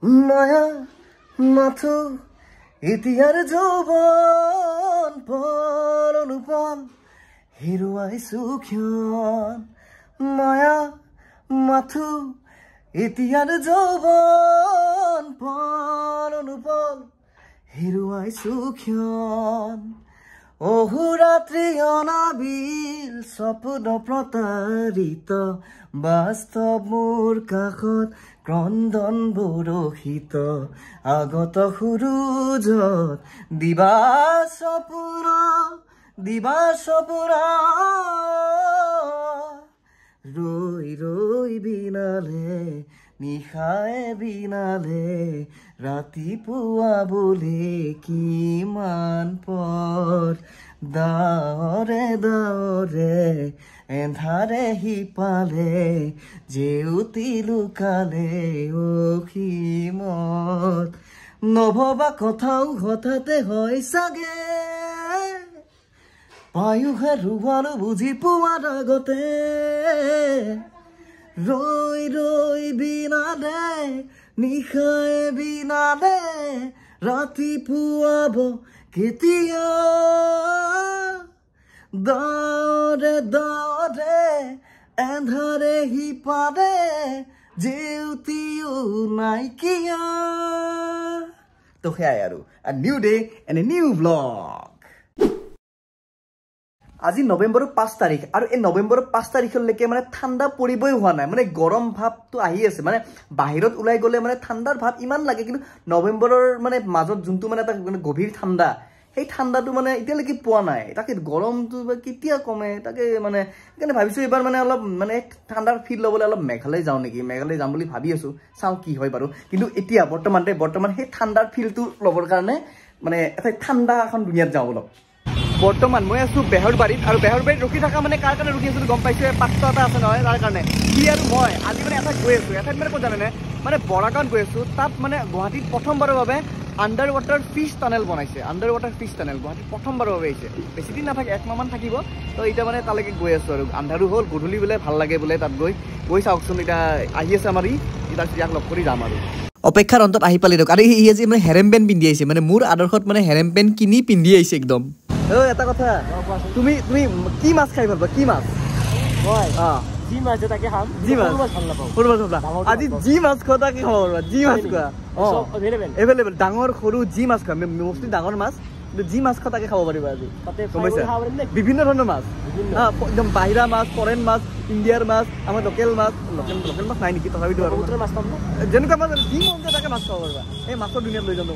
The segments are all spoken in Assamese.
মায়া মাথো এতিয়াৰ যৌৱন পল অনুপল হেৰুৱাইছো ক্ষণ মায়া মাথো এতিয়াৰ যৌৱন পল অনুপল হেৰুৱাইছো ক্ষণ অহোৰাত্ৰি অনাবিল স্বপ্ন প্ৰতাৰিত বাস্তৱ মোৰ কাষত ক্ৰন্দন বৰষিত আগত সুৰুজত দিবা সপুৰা ৰৈ ৰৈ বিনালে নিশায়ে বিনালে ৰাতিপুৱা বোলে কিমান পৰ দাৱৰে দাৱৰে এন্ধাৰে সিপালে জেউতি লুকালে অসীমত নভবা কথাও হঠাতে হয় চাগে পায়ুহে ৰুৱালো বুজি পোৱাৰ আগতে ৰৈ ৰৈ বিনালে নিশায়ে বিনালে ৰাতিপুৱাব কেতিয়া দাৱৰে দাৱৰে এন্ধাৰে সিপালে জেউতিও নাইকিয়া তো সেয়াই আৰু a new day and a new vlog আজি নৱেম্বৰৰ 5 তাৰিখ আৰু এই নৱেম্বৰৰ 5 তাৰিখলৈকে মানে ঠাণ্ডা পৰিবই হোৱা নাই মানে গৰম ভাৱটো আহি আছে মানে বাহিৰত ওলাই গলে মানে ঠাণ্ডাৰ ভাৱ ইমান লাগে কিন্তু নৱেম্বৰৰ মানে মাজত যোনটো মানে এটা গভীৰ ঠাণ্ডা সেই ঠাণ্ডাটো মানে এতিয়ালৈকে পোৱা নাই তাকে গৰমটো কেতিয়া কমে তাকে মানে সেইকাৰণে ভাবিছো এবাৰ মানে অলপ মানে ঠাণ্ডাৰ ফিল ল'বলৈ অলপ মেঘালয় যাওঁ নেকি মেঘালয় যাম বুলি ভাবি আছো চাওঁ কি হয় বাৰু কিন্তু এতিয়া বৰ্তমান সেই ঠাণ্ডাৰ ফিলটো ল'বৰ কাৰণে মানে এটা ঠাণ্ডা এখন দুনিয়াত যাওঁ অলপ বৰ্তমান মই আছো বেহৰবাৰীত আৰু বেহৰবাৰীত ৰখি থকা মানে কাৰ কাৰণে ৰখি আছো গম পাইছো পাঁচটা এটা আছে নহয় তাৰ কাৰণে কি আৰু মই আজি মানে এটা গৈ আছো এঠাইত মানে ক'ত জানেনে মানে বৰাগাঁৱত গৈ আছো তাত মানে গুৱাহাটীত প্ৰথমবাৰৰ বাবে আণ্ডাৰ ৱাটাৰ ফিছ টানেল বনাইছে আণ্ডাৰ ৱাটাৰ ফিছ টানেল গুৱাহাটীত প্ৰথমবাৰৰ বাবে আহিছে বেছি দিন নাথাকে একমাহমান থাকিব তো এতিয়া মানে তালৈকে গৈ আছো আৰু আন্ধাৰো হ'ল গধূলি বোলে ভাল লাগে বোলে তাত গৈ চাওকচোন এতিয়া আহি আছে আমাৰ ইয়াক লগ কৰি যাম আৰু অপেক্ষাৰ অন্তত আহি পালি আৰু ই আজি মানে হেৰেম পেণ্ট পিন্ধি আহিছে মানে মোৰ আদৰ্শত মানে হেৰেম পেণ্ট কিনি পিন্ধি আহিছে একদম এটা কথা তুমি কি মাছ খাই ভাল পা কি মাছ যি মাছ তাকে খাম যি মাছ ভাল নাপাওঁ আজি যি মাছ খোৱা তাকে খাব পাৰিবা যি মাছ খোৱা এভেইলেবল ডাঙৰ সৰু যি মাছ খোৱা মষ্টলি ডাঙৰ মাছ যি মাছ খোৱা তাকে খাব পাৰিবা আজি বিভিন্ন ধৰণৰ মাছ একদম বাহিৰা মাছ ফৰেন মাছ ইণ্ডিয়াৰ মাছ আমাৰ লোকেল মাছ নাই নেকি তথাপিতো আৰু যেনেকুৱা মাছ যি মন যায় তাকে মাছ খাব পাৰিবা এই মাছৰ দুনিয়াত লৈ যাম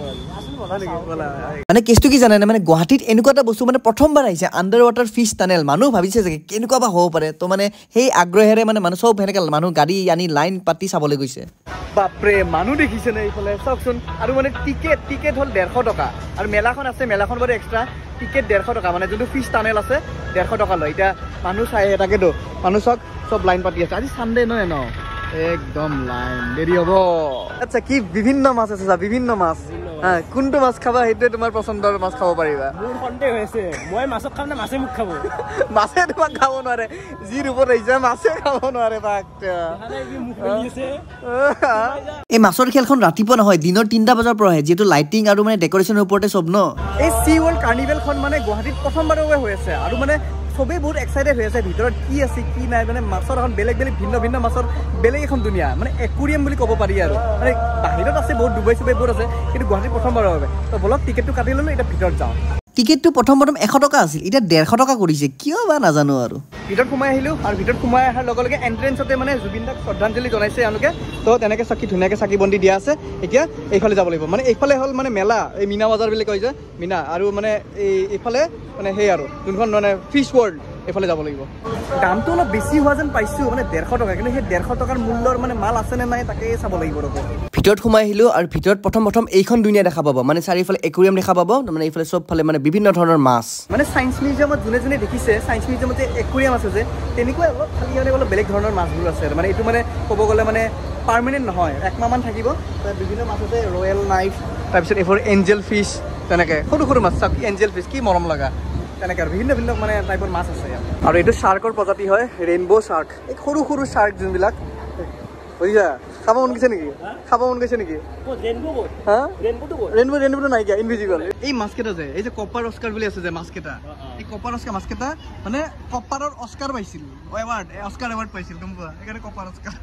মানে কেছটো কি জানে মানে গুৱাহাটীত এনেকুৱা এটা বস্তু মানে প্ৰথমবাৰ আহিছে আণ্ডাৰ ৱাটাৰ ফিছ টানেল মানুহ ভাবিছে যে কেনেকুৱা বা হ'ব পাৰে তো মানে সেই আগ্ৰহেৰে মানে মানুহ চব সেনেকৈ মানুহ গাড়ী আনি লাইন পাতি চাবলৈ গৈছে বাপৰে মানুহ দেখিছে নে এইফালে চাওকচোন আৰু মানে টিকেট হ'ল 150 টকা আৰু মেলাখন আছে মেলাখন বাৰু এক্সট্ৰা টিকেট 150 টকা মানে যোনটো ফিছ টানেল আছে 150 টকা লয় এতিয়া মানুহ চাই তাকেতো মানুহ চব লাইন পাতি আছে আজি চানডে নহয় ন একদম লাইন দেৰি হ'ব আচ্ছা কি বিভিন্ন মাছ আছে বিভিন্ন মাছ কোনটো মাছ খাবা সেইটোৱে তোমাৰ পছন্দৰ মাছ খাব পাৰিবা মোৰ সন্দেহ হৈছে মই মাছক খাম না মাছে মোক খাব মাছে তোমাক খাব নোৱাৰে যি ৰূপত আহিছে মাছে খাব নোৱাৰে এই মাছৰ খেলখন ৰাতিপুৱা নহয় দিনৰ 3টা বজাৰ পৰা যিহেতু লাইটিং আৰু মানে ডেকৰেশ্যনৰ ওপৰতে চব ন এই চি ৱৰ্ল্ড কাৰ্নিভেলখন মানে গুৱাহাটীত প্ৰথমবাৰৰ বাবে হৈ আছে আৰু মানে সবেই বহুত এক্সাইটেড হৈ আছে ভিতৰত কি আছে কি নাই মানে মাছৰ এখন বেলেগ ভিন্ন মাছৰ বেলেগ এখন দুনিয়া মানে একুৰিয়াম বুলি ক'ব পাৰি আৰু মানে বাহিৰত আছে বহুত ডুবাই চুবাই বহুত আছে কিন্তু গুৱাহাটীত প্ৰথমবাৰৰ বাবে তো বলক টিকেটটো কাটি ল'লো এতিয়া ভিতৰত যাওঁ টিকেটটো প্ৰথম 100 টকা আছিল এতিয়া 150 টকা কৰিছে কিয় বা নাজানো আৰু ভিতৰত সোমাই আহিলো আৰু ভিতৰত সোমাই অহাৰ লগে লগে এন্ট্ৰেন্সতে মানে জুবিন দাক শ্ৰদ্ধাঞ্জলি জনাইছে এওঁলোকে তো তেনেকৈ ধুনীয়াকৈ চাকি বন্তি দিয়া আছে এতিয়া এইফালে যাব লাগিব মানে এইফালে হ'ল মানে মেলা এই মিনা বজাৰ বুলি কয় যে মিনা আৰু মানে এইফালে মানে সেই আৰু যোনখন মানে ফিছ ৱৰ্ল্ড এইফালে যাব লাগিব দামটো অলপ বেছি হোৱা যেন পাইছোঁ মানে 150 টকা কিন্তু সেই 150 টকাৰ মূল্যৰ মানে মাল আছে নে নাই তাকে চাব লাগিব ৰ'ব ভিতৰত সোমাই আহিলোঁ আৰু ভিতৰত প্ৰথম এইখন দুনিয়া দেখা পাব মানে চাৰিওফালে একুৰিয়াম দেখা পাব মানে এইফালে চবফালে মানে বিভিন্ন ধৰণৰ মাছ মানে ছায়েন্স মিউজিয়ামত যোনে দেখিছে ছায়েন্স মিউজিয়ামত যে একুৰিয়াম আছে যে তেনেকুৱা অলপ খালি অলপ বেলেগ ধৰণৰ মাছবোৰ আছে মানে এইটো মানে ক'ব গ'লে মানে পাৰ্মানেণ্ট নহয় একমাহমান থাকিব তাত বিভিন্ন মাছ আছে ৰয়েল নাইফ তাৰপিছত এইবোৰ এঞ্জেল ফিছ তেনেকৈ সৰু মাছ চাওক এঞ্জেল ফিছ কি মৰম লগা তেনেকৈ আৰু ভিন্ন মানে টাইপৰ মাছ আছে আৰু এইটো শ্বাৰ্কৰ প্ৰজাতি হয় ৰেইনব' শ্বাৰ্ক এই সৰু শ্বাৰ্ক যোনবিলাক বুঝিছা খাব মন গৈছে নেকি খাব মন গৈছে নেকি ৰেইনবো নাই কিয়া ইনভিজিবল এই মাছকেইটা যে এই যে কপাৰ অস্কাৰ বুলি আছে যে মাছকেইটা এই কপাৰ মাছকেইটা মানে কপাৰৰ অস্কাৰ পাইছিল অস্কাৰ এৱাৰ্ড পাইছিল গম পোৱা সেইকাৰণে কপাৰ অস্কাৰ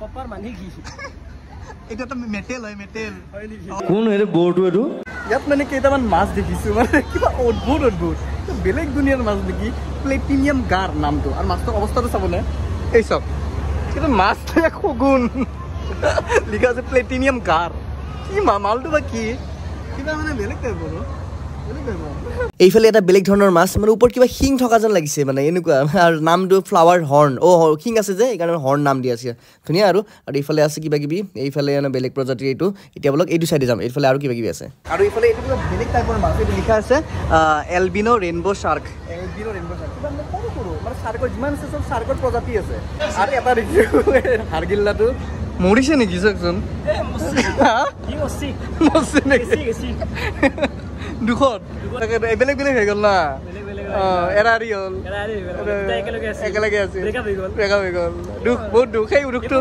কপাৰ মানে কি এটা এটা মেটেল হয় মেটেল কোন এৰে বৰ্ডটো এটো ইয়াত মানে কেইটামান মাছ দেখিছো মানে কিবা অদ্ভুত বেলেগ দুনিয়াৰ মাছ নেকি প্লেটিনিয়াম গাৰ নামটো আৰু মাছটোৰ অৱস্থাটো চাবনে এই চব কিন্তু মাছ শগুন লিখা আছে প্লেটিনিয়াম গাৰ কি মালটো বা কি কিবা মানে বেলেগ টাইপৰ এইফালে এটা বেলেগ ধৰণৰ মাছ মানে ওপৰত কিবা শিং থকা যেন লাগিছে মানে এনেকুৱা আৰু নামটো ফ্লাৱাৰ হৰ্ণ শিং আছে যে সেইকাৰণে হৰ্ণ নাম দি আছে ধুনীয়া আৰু এইফালে আছে কিবা কিবি এইফালে মানে বেলেগ প্ৰজাতিৰ এইটো এতিয়া বলক এইটো চাইডে যাম এইফালে আৰু কিবা কিবি আছে আৰু এইফালে এইটো কিবা বেলেগ টাইপৰ মাছ এইটো লিখা আছে এলবিনো ৰেইনবো শাৰ্ক কিবা মানে সৰু মানে শাৰ্কৰ যিমান আছে চব শাৰ্কৰ প্ৰজাতি আছে আৰু এটা দেখিছোঁ হাৰগিল্লাটো মৰিছে নেকি চাওকচোন দুখত বেলেগ বেলেগ হৈ গ'ল না এৰাৰি হ'ল একেলগে আছে ব্ৰেকআপ হৈ গ'ল দুখ বহুত দুখ সেই দুখটো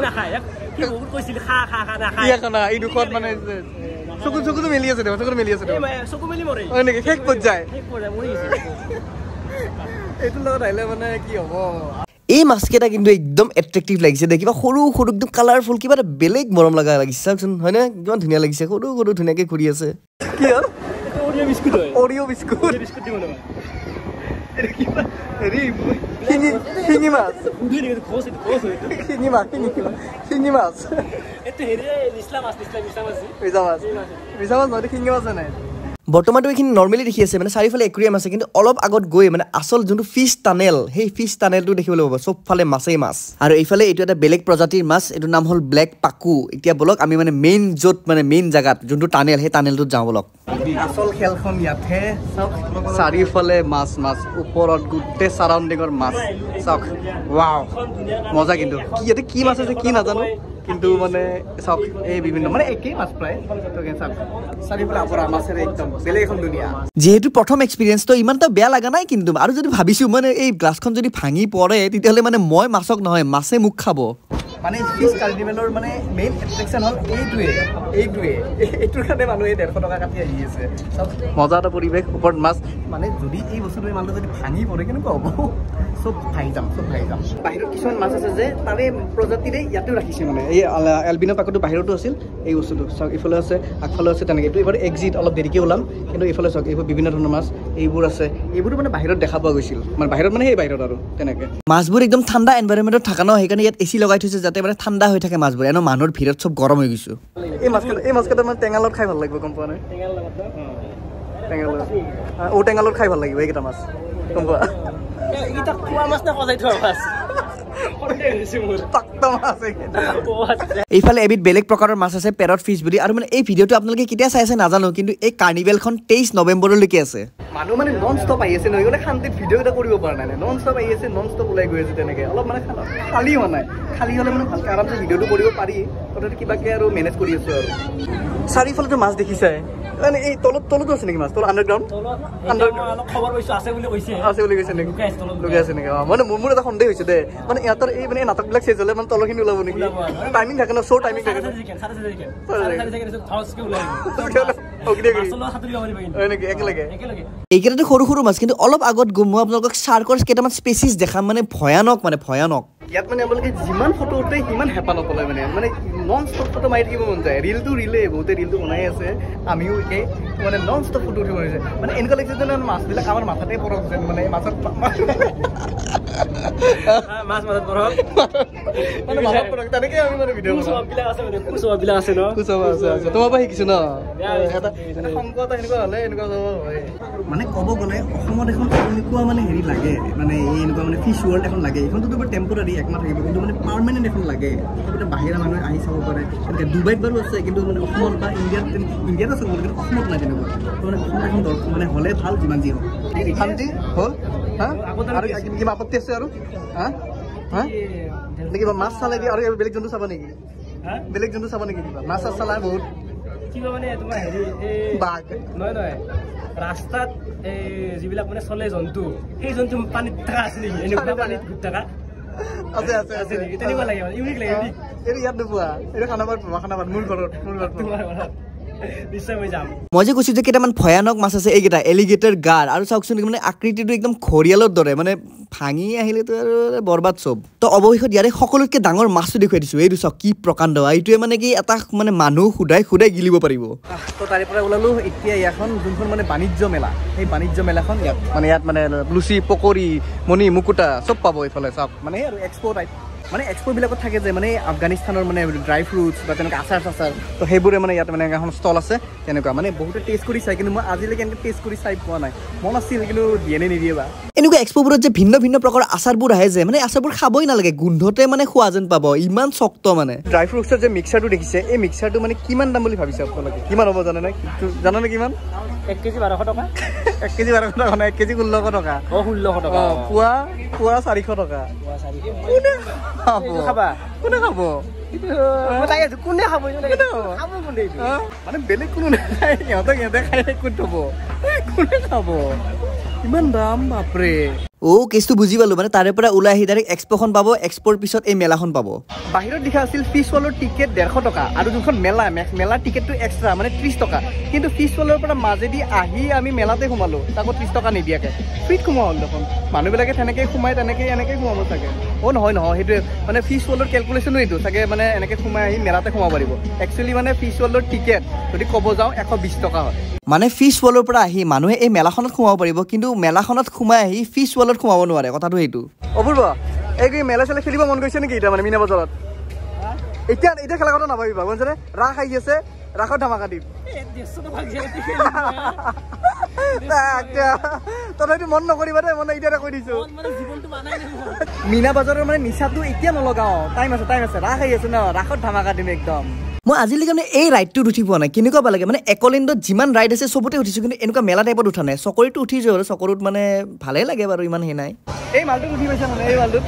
এই দুখত মানে চকুটো মেলি আছে নেকি শেষ পৰ্যায় এইটোৰ লগত আহিলে মানে কি হ'ব এই মাছকেইটা কিন্তু একদম এট্ৰেক্টিভ লাগিছে দে কিবা সৰু সৰু একদম কালাৰফুল কিবা এটা বেলেগ মৰম লগা লাগিছে চাওকচোন হয়নে কিমান ধুনীয়া লাগিছে সৰু সৰু ধুনীয়াকৈ ঘূৰি আছে কি হ'ল অৰিঅ' বিস্কুট শিঙি মাছ নাই বৰ্তমানটো এইখিনি নৰ্মেলি দেখি আছে মানে চাৰিওফালে একুৰিয়াম আছে কিন্তু অলপ আগত গৈ মানে আচল যোনটো ফিছ টানেল সেই ফিছ টানেলটো দেখিবলৈ পাব চবফালে মাছেই মাছ আৰু এইফালে এইটো এটা বেলেগ প্ৰজাতিৰ মাছ এইটো নাম হ'ল ব্লেক পাকু এতিয়া বলক আমি মানে মেইন জাগাত যোনটো টানেল সেই টানেলটোত যাওঁ বলক আচল খেলখন ইয়াতহে চাৰিওফালে মাছ ওপৰত গোটেই চাৰাউণ্ডিঙৰ মাছ চাওক ৱাও মজা কিন্তু ইয়াতে কি মাছ আছে কি নাজানো কিন্তু মানে চাওক এই বিভিন্ন মানে একেই মাছ প্ৰায় চাৰিওফালে আপৰা মাছেৰে একদম বেলেগ এখন দুনিয়া যিহেতু প্ৰথম এক্সপিৰিয়েঞ্চ তো ইমান এটা বেয়া লগা নাই কিন্তু আৰু যদি ভাবিছোঁ মানে এই গ্লাছখন যদি ভাঙি পৰে তেতিয়াহ'লে মানে মই মাছক নহয় মাছে মোক খাব মানে ফিছ কাৰ্নিভেলৰ মানে মেইন এট্ৰেকশ্যন হ'ল এইটোৰ কাৰণে মানুহে 150 টকা কাটি আহি আছে চব মজা এটা পৰিৱেশ ওপৰত মাছ মানে যদি এই বস্তুটো মালটো যদি ভাঙি পৰে কেনেকুৱা হ'ব চব ভাঙি যাম বাহিৰত কিছুমান মাছ আছে যে তাৰে প্ৰজাতিৰে ইয়াতো ৰাখিছে মানে এই এলবিনো পাকুটো বাহিৰতো আছিল এই বস্তুটো চাওক ইফালে আছে আগফালে আছে তেনেকৈ এইটো এবাৰ এক্সিট অলপ দেৰিকৈ ওলাম কিন্তু এইফালে চাওক এইবোৰ বিভিন্ন ধৰণৰ মাছ এইবোৰ আছে এইবোৰো মানে বাহিৰত দেখা পোৱা গৈছিল মানে বাহিৰত মানে সেই বাহিৰত আৰু তেনেকৈ মাছবোৰ একদম ঠাণ্ডা এনভাইৰনমেণ্টত থকা ন সেইকাৰণে ইয়াত এচি লগাই থৈছে যাতে মানে ঠাণ্ডা হৈ থাকে মাছবোৰ এনে মানুহৰ ভিৰত চব গৰম হৈ গৈছে এই মাছকেইটা মানে টেঙালত খাই ভাল লাগিব গম পোৱা নাই টেঙালত খাই ভাল লাগিব এইকেইটা মাছ গম পোৱা এইফালে এবিধ বেলেগ প্ৰকাৰৰ মাছ আছে পেৰট ফিছ বুলি আৰু মানে এই ভিডিঅ'টো আপোনালোকে কেতিয়া চাই আছে নাজানো কিন্তু এই কাৰ্নিভেলখন 23 নৱেম্বৰলৈকে আছে মানুহ মানে নন ষ্টপ আহি আছে নহয় শান্তিত ভিডিঅ' এটা কৰিব পৰা নাই নন ষ্টপ আহি আছে নন ষ্টপ ওলাই গৈ আছে তেনেকৈ অলপ মানে খালী হোৱা নাই খালী হ'লে মানে ভালকৈ আৰামছে ভিডিঅ'টো কৰিব পাৰি তথাপি কিবাকৈ আৰু মেনেজ কৰি আছোঁ আৰু চাৰিওফালেতো মাছ দেখিছাই মানে এই তলতো আছে নেকি মাছ তলত আণ্ডাৰগ্ৰাউণ্ড আছে বুলি কৈছে নেকি লুকাই আছে নেকি মানে মোৰ এটা সন্দেহ হৈছে দে মানে ইহঁতৰ এই মানে নাটকবিলাক চেজ হ'লে মানে তলখিনি ওলাব নেকি টাইমিং থাকে ন শ্ব' টাইমিং থাকে এইকেইটাতো সৰু সৰু মাছ কিন্তু অলপ আগত মই আপোনালোকক শাৰ্কৰ কেইটামান স্পেচিছ দেখাম মানে ভয়ানক ইয়াত মানে আপোনালোকে যিমান ফটো উঠে সিমান হেঁপাহ নপলায় মানে নন ষ্টপ ফটো মাৰি থাকিব মন যায় বহুতে ৰিলটো বনাই আছে আমিও একে মানে নন ষ্টপ ফটো উঠিব মন যায় মানে এনেকুৱা লাগিছে যেন মাছবিলাক আমাৰ মাথাতে পৰক যেন মানে মাছত তেনেকৈ আমি মানে ভিডিঅ' আছে ন তোমাৰ পৰা শিকিছো ন শংকৰ এটা এনেকুৱা হ'লে এনেকুৱা হয় মানে ক'ব গ'লে অসমত এখন এনেকুৱা মানে হেৰি লাগে মানে এই এনেকুৱা মানে ফিছ ৱৰ্ল্ড এখন লাগে এইখনতো তোমাৰ টেম্পৰাৰী একমাহ থাকিব কিন্তু মানে পাৰ্মানেণ্ট এখন লাগে বাহিৰা মানুহে আহি চাব পাৰে তেনেকৈ ডুবাইত বাৰু আছে কিন্তু মানে অসমত বা ইণ্ডিয়াত আছে কিন্তু অসমত নাই তেনেকুৱা মানে অসমত এখন মানে হ'লে ভাল যিমান যি হওক শান্তি হ'ল আৰু কিবা আপত্তি আছে আৰু কিবা মাছ চালে আৰু বেলেগ জন্তু চাবা নেকি কিবা মাছ চালা বহুত কিবা মানে তোমাৰ হেৰি বাঘ নহয় ৰাস্তাত যিবিলাক মানে চলে জন্তু সেই জন্তু পানীত থকা আছে নেকি এনেকুৱা পানীত ঘূৰি থকা আছে আছে আছে তেনেকুৱা লাগে ইউনিক লাগে এইটো ইয়াত নোপোৱা এইটো খানাপাৰাত মোৰ ঘৰত মই যে কৈছো যে কেইটামান ভয়ানক মাছ আছে এইকেইটা এলিগেটৰ গাৰ আৰু চাওকচোন মানে আকৃতিটো একদম ঘৰিয়ালৰ দৰে মানে ভাঙি আহিলেতো আৰু বৰবাদ চব তো অৱশেষত ইয়াৰে সকলোতকৈ ডাঙৰ মাছটো দেখুৱাই দিছো এইটো চাওক কি প্ৰকাণ্ড এইটোৱে মানে কি এটা মানে মানুহ সুধাই গিলিব পাৰিব তো তাৰে পৰা ওলালো এতিয়া ইয়াখন যোনখন মানে বাণিজ্য মেলা সেই বাণিজ্য মেলাখন ইয়াত মানে লুচি পকৰি মণি মুকুটা চব পাব এইফালে চাওক মানে আৰু এক্সপো টাইপ মানে এক্সপো বিলাকত থাকে যে মানে আফগানিস্তানৰ মানে ড্ৰাই ফ্ৰুটছ বা তেনেকুৱা আচাৰ চাচাৰ তো সেইবোৰে মানে ইয়াত মানে এখন ষ্টল আছে তেনেকুৱা মানে বহুতে টেষ্ট কৰি চাই কিন্তু মই আজিলৈকে এনেকৈ টেষ্ট কৰি চাই পোৱা নাই মন আছিল কিন্তু দিয়ে নে নিদিয়ে বা এনেকুৱা এক্সপোবোৰত যে ভিন্ন ভিন্ন প্ৰকাৰৰ আচাৰবোৰ আহে যে মানে আচাৰবোৰ খাবই নালাগে গোন্ধতে মানে খোৱা যেন পাব ইমান শক্ত মানে ড্ৰাই ফ্ৰুটছৰ যে মিক্সাৰটো দেখিছে এই মিক্সাৰটো মানে কিমান দাম বুলি ভাবিছে আপোনালোকে কিমান হ'ব জানে কিমান 1 কেজি 1200 টকা 1 কেজি 1200 টকা নহয় 1 কেজি 1600 টকা 1600 টকা পুৱা 400 টকা কোনে খাব মানে বেলেগ কোনো নাখায় সিহঁতে খাই কোন থব কোনে খাব ইমান দাম বাপৰে কেছটো বুজি পালো মানে তাৰে পৰা ওলাই আহি ডাইৰেক্ট এক্সপোখন পাব এক্সপোৰ পিছত এই মেলাখন পাব বাহিৰত লিখা আছিল ফিছ ৱালৰ টিকেট 150 টকা আৰু যোনখন মেলা টিকেটটো এক্সট্ৰা মানে 30 টকা কিন্তু ফিছ ৱালৰ পৰা মাজেদি আহি আমি মেলাতে সোমালো তাকো 30 টকা নিদিয়াকে ফ্ৰীত সোমোৱা হ'ল দেখোন মানুহবিলাকে তেনেকৈ সোমাই এনেকৈ সোমাব চাগে নহয় সেইটোৱে মানে ফিছ ৱালৰ কেলকুলেশ্যনো এইটো চাগে মানে এনেকৈ সোমাই আহি মেলাতে সোমাব পাৰিব একচুৱেলি মানে ফিছ ৱালৰ টিকেট যদি ক'ব যাওঁ 120 টকা হয় মানে ফিছ ৱালৰ পৰা আহি মানুহে এই মেলাখনত সোমাব পাৰিব কিন্তু মেলাখনত সোমাই আহি ফিছ ৱালত সোমাব নোৱাৰে কথাটো সেইটো অপূৰ্ব এই মেলা চেলা খেলিব মন গৈছে নেকি এতিয়া মানে মীনা বজাৰত এতিয়া খেলা কথা নাভাবিবা বুজিছানে ৰাস আহি আছে ৰাসত ধামাকা দিম তথাপিতো মন নকৰিবা দেই মানে এতিয়া কৈ দিছো মীনা বজাৰৰ মানে নিচাটো এতিয়া নলগাওঁ টাইম আছে ৰাস আহি আছে ন ৰাসত ধামাকা দিম একদম মই আজিলৈকে মানে এই ৰাইডটোত উঠি পোৱা নাই কেনেকুৱা পাব লাগে মানে একলেণ্ডত যিমান ৰাইড আছে চবতে উঠিছোঁ কিন্তু এনেকুৱা মেলা টাইপত উঠা নাই চকৰিটো উঠিছোঁ আৰু চকৰিত মানে ভালেই লাগে বাৰু ইমান সেই নাই এই মালটোত উঠি পাইছা মানে এই মালটোত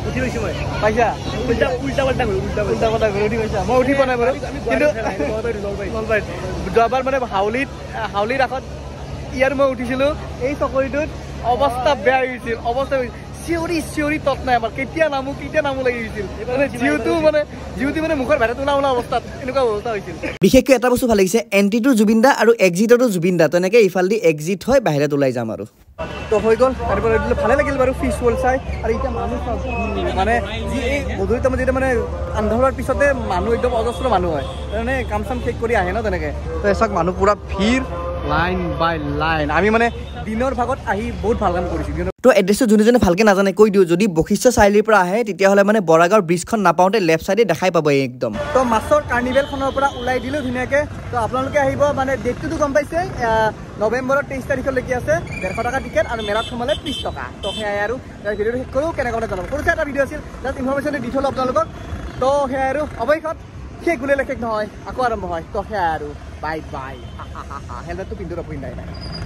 উঠি পাইছোঁ মই পাইছা উল্টা পাল্টা উঠি পাইছা মই উঠি পোৱা নাই বাৰু কিন্তু যোৱাবাৰ মানে হাউলিত ৰাসত ইয়াৰ মই উঠিছিলোঁ এই চকৰিটোত অৱস্থা বেয়া হৈ গৈছিল চিঞৰি তত নাই আমাৰ কেতিয়া নামো লাগি গৈছিল জিউটো মানে মুখৰ বাহিৰত ওলা অৱস্থাত এনেকুৱা অৱস্থা হৈছিল বিশেষকৈ এটা বস্তু ভাল লাগিছে এণ্ট্ৰিটো জুবিন দা আৰু এক্সিটতো জুবিন দা তেনেকৈ ইফালেদি এক্সিট হৈ বাহিৰত ওলাই যাম আৰু তো হৈ গ'ল তাৰপৰা ভালে লাগিল বাৰু ফিছ ৱৰ্ল্ড চাই আৰু এতিয়া মানুহ মানে যি এই গধূলি টাইমত যেতিয়া মানে আন্ধাৰৰ পিছতে মানুহ একদম অজস্ৰ মানুহ হয় মানে কাম চাম শেষ কৰি আহে ন তেনেকৈ তো এচাক মানুহ পুৰা ভিৰ লাইন বাই লাইন আমি মানে দিনৰ ভাগত আহি বহুত ভাল কাম কৰিছোঁ তো এড্ৰেছটো যোনে ভালকৈ নাজানে কৈ দিওঁ যদি বশিষ্ঠ চাৰিআলিৰ পৰা আহে তেতিয়াহ'লে মানে বৰাগাঁৱৰ ব্ৰিজখন নাপাওঁতে লেফ্ট চাইডে দেখাই পাব একদম তো মাছৰ কাৰ্নিভেলখনৰ পৰা ওলাই দিলোঁ ধুনীয়াকৈ তো আপোনালোকে আহিব মানে ডেটটোতো গম পাইছে নৱেম্বৰৰ 23 তাৰিখলৈকে আছে 150 টকা টিকেট আৰু মেলাত সোমালে 30 টকা তো সেয়াই আৰু ভিডিঅ'টো শেষ কৰোঁ কেনেকৈ জনাব সৰুতে এটা ভিডিঅ' আছিল জাষ্ট ইনফৰমেশ্যন দি থ'লোঁ আপোনালোকক তো সেয়াই আৰু অৱশেষত শেষ গুলিলে শেষ নহয় আকৌ আৰম্ভ হয় তো সেয়াই আৰু বাই হেলমেটটো পিন্ধি নাই